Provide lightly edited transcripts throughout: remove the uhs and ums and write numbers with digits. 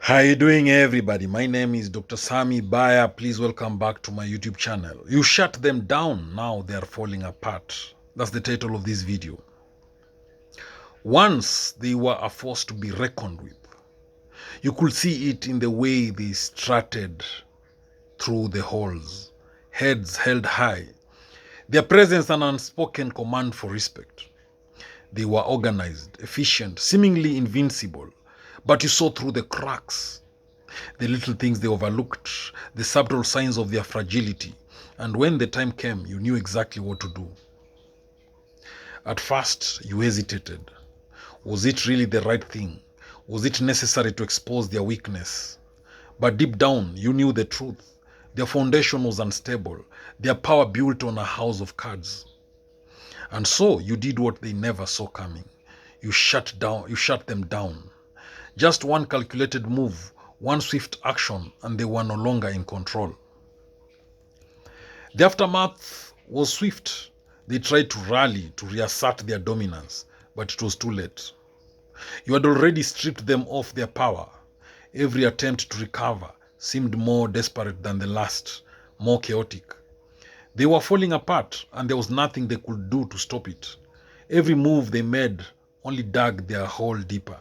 How you doing, everybody? My name is Dr. Sami Baya. Please welcome back to my YouTube channel. You shut them down, now they are falling apart. That's the title of this video. Once they were a force to be reckoned with. You could see it in the way they strutted through the halls, heads held high, their presence an unspoken command for respect. They were organized, efficient, seemingly invincible, but you saw through the cracks, the little things they overlooked, the subtle signs of their fragility. And when the time came, you knew exactly what to do. At first, you hesitated. Was it really the right thing? Was it necessary to expose their weakness? But deep down, you knew the truth. Their foundation was unstable, their power built on a house of cards. And so you did what they never saw coming. You shut them down. Just one calculated move, one swift action, and they were no longer in control. The aftermath was swift. They tried to rally to reassert their dominance, but it was too late. You had already stripped them of their power. Every attempt to recover seemed more desperate than the last, more chaotic. They were falling apart, and there was nothing they could do to stop it. Every move they made only dug their hole deeper.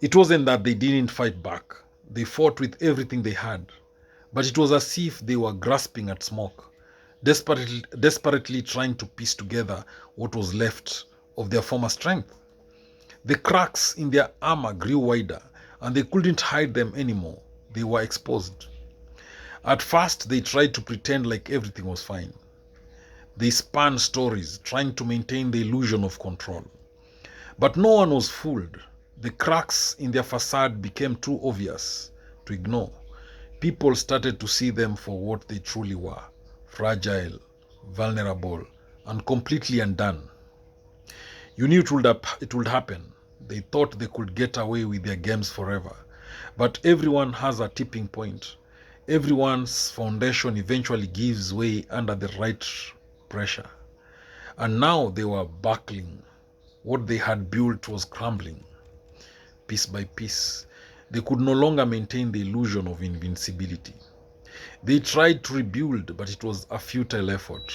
It wasn't that they didn't fight back. They fought with everything they had. But it was as if they were grasping at smoke, desperately trying to piece together what was left of their former strength. The cracks in their armor grew wider, and they couldn't hide them anymore. They were exposed. At first, they tried to pretend like everything was fine. They spun stories, trying to maintain the illusion of control. But no one was fooled. The cracks in their facade became too obvious to ignore. People started to see them for what they truly were: fragile, vulnerable, and completely undone. You knew it would happen. They thought they could get away with their games forever. But everyone has a tipping point. Everyone's foundation eventually gives way under the right pressure. And now they were buckling. What they had built was crumbling. Piece by piece, they could no longer maintain the illusion of invincibility. They tried to rebuild, but it was a futile effort.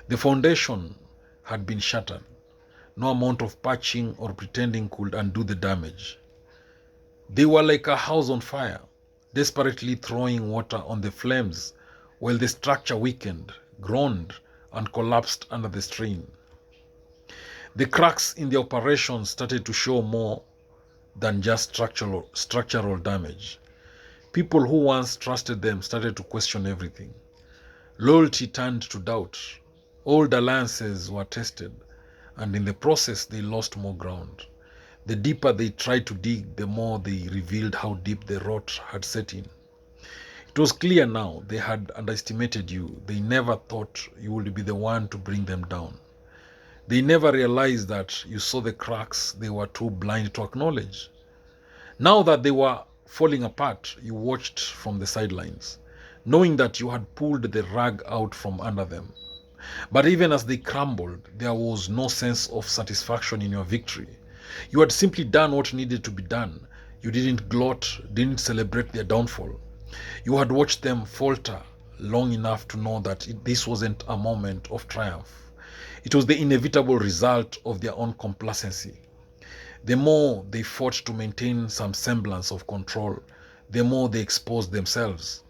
The foundation had been shattered. No amount of patching or pretending could undo the damage. They were like a house on fire, desperately throwing water on the flames, while the structure weakened, groaned, and collapsed under the strain. The cracks in the operation started to show more than just structural damage. People who once trusted them started to question everything. Loyalty turned to doubt. Old alliances were tested, and in the process they lost more ground. The deeper they tried to dig, the more they revealed how deep the rot had set in. It was clear now they had underestimated you. They never thought you would be the one to bring them down. They never realized that you saw the cracks they were too blind to acknowledge. Now that they were falling apart, you watched from the sidelines, knowing that you had pulled the rug out from under them. But even as they crumbled, there was no sense of satisfaction in your victory. You had simply done what needed to be done. You didn't gloat, didn't celebrate their downfall. You had watched them falter long enough to know that this wasn't a moment of triumph. It was the inevitable result of their own complacency. The more they fought to maintain some semblance of control, the more they exposed themselves.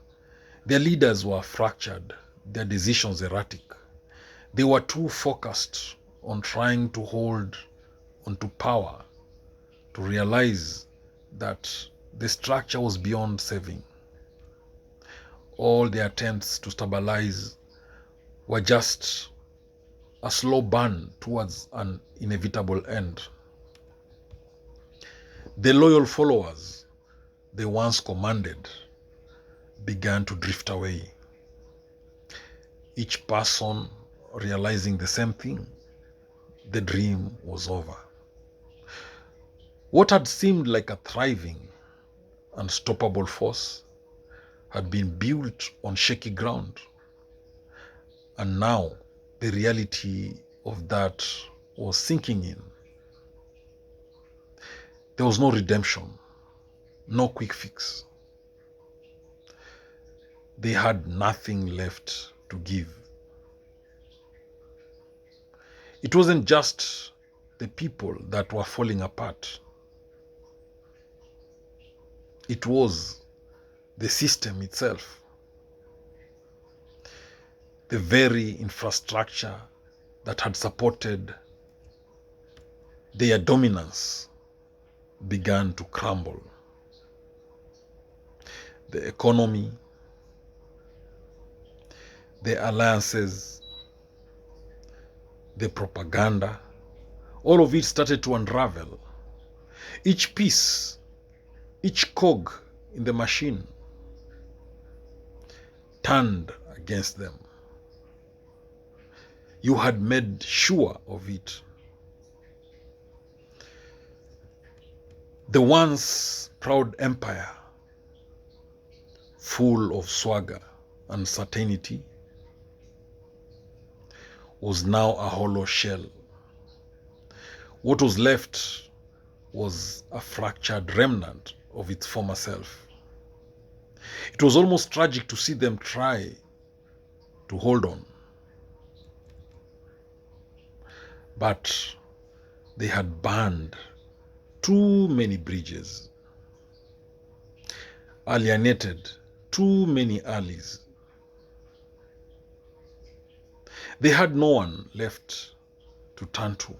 Their leaders were fractured, their decisions erratic. They were too focused on trying to hold onto power to realize that the structure was beyond saving. All their attempts to stabilize were just a slow burn towards an inevitable end. The loyal followers they once commanded began to drift away. Each person realizing the same thing: the dream was over. What had seemed like a thriving, unstoppable force had been built on shaky ground. And now the reality of that was sinking in. There was no redemption. no quick fix. They had nothing left to give. It wasn't just the people that were falling apart. It was the system itself. The very infrastructure that had supported their dominance began to crumble. The economy, the alliances, the propaganda, all of it started to unravel. Each piece, each cog in the machine turned against them. You had made sure of it. The once proud empire, full of swagger and certainty, was now a hollow shell. What was left was a fractured remnant of its former self. It was almost tragic to see them try to hold on. But they had burned too many bridges, alienated too many allies. They had no one left to turn to.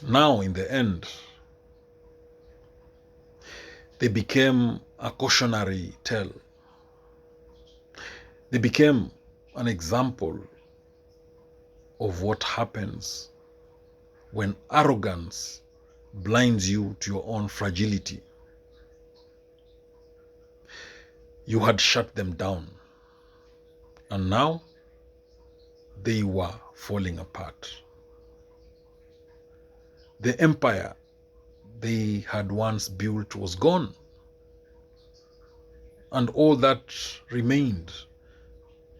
Now, in the end, they became a cautionary tale. They became an example of what happens when arrogance blinds you to your own fragility. You had shut them down, and now they were falling apart. The empire they had once built was gone, and all that remained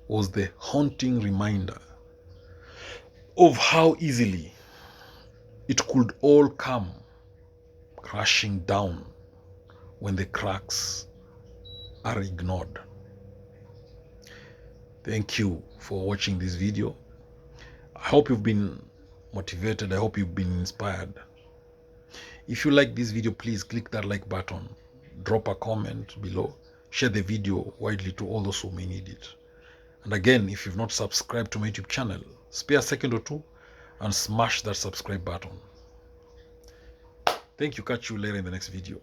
was the haunting reminder of how easily it could all come crashing down when the cracks are ignored. Thank you for watching this video. I hope you've been motivated. I hope you've been inspired. If you like this video, please click that like button, drop a comment below, share the video widely to all those who may need it. And again, if you've not subscribed to my YouTube channel, spare a second or two and smash that subscribe button. Thank you. Catch you later in the next video.